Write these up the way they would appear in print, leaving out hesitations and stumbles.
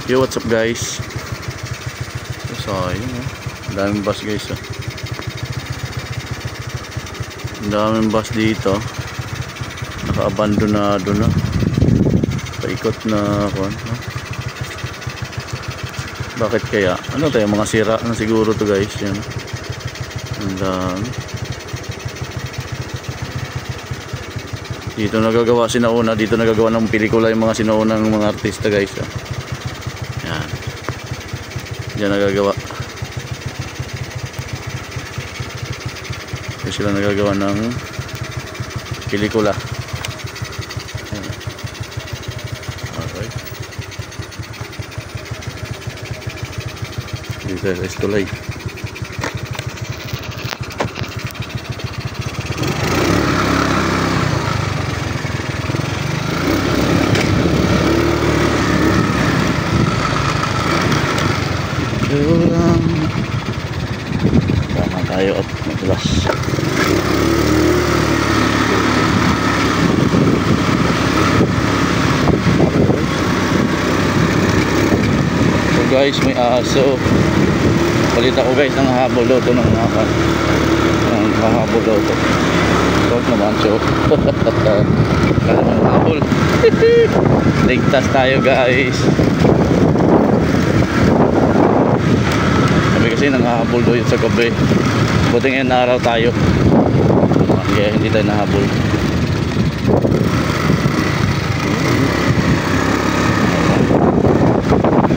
Yo, what's up guys? So ayun daming bus guys daming bus dito, naka-abandonado na, paikot na kuwan. Bakit kaya? Ano tayo, mga sira na siguro to guys. Yan, and dito nagagawa sinauna, dito nagagawa ng pelikula yung mga sinaunang mga artista guys. Yan, diyan nagagawa. Dito sila nagagawa ng pelikula. Yan. Okay. Dito sa Estulay. Tama tayo at matulas. So guys, may aso. Palit ako guys ng habol loto ng habol loto. Huwag naman so. Kaya ng habol. Ligtas tayo guys. Kasi nanghahabol doon sa gabi. Buti ngayon na araw tayo, kaya hindi tayo nahabol.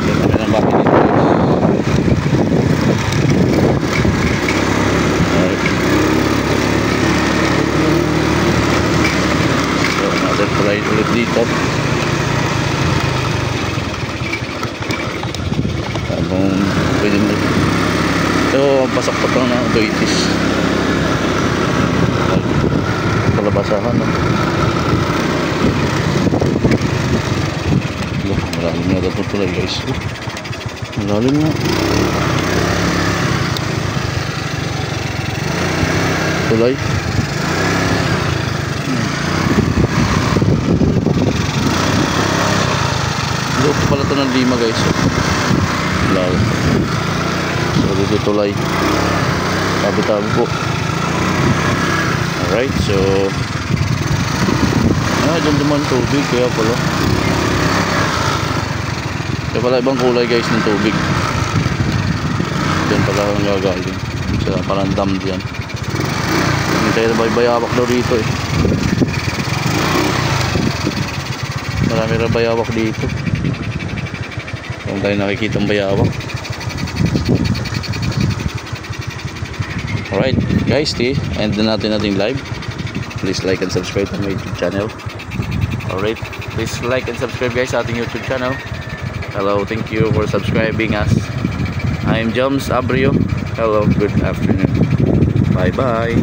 Kami ng bakit dito. So natin pala ulit dito. Habang pwede mo. So, pasok pa ito ng authorities. Kalabasahan, no? Malalim nga ito tulay, guys. Malalim nga. Tulay. Loob pala ito ng lima, guys. Malalim. So dito tulay, tabi-tabi po. Alright, so dyan duman tubig, kaya pala ibang kulay guys ng tubig. Dyan pala ang gagaling sa parang dam dyan. Hindi tayo na bayawak daw dito eh. Marami na bayawak dito. Kung tayo nakikita ang bayawak. Alright guys, end na natin ating live. Please like and subscribe to my YouTube channel. Alright, please like and subscribe guys sa ating YouTube channel. Hello, thank you for subscribing us. I am Joms Abrio. Hello, good afternoon. Bye bye.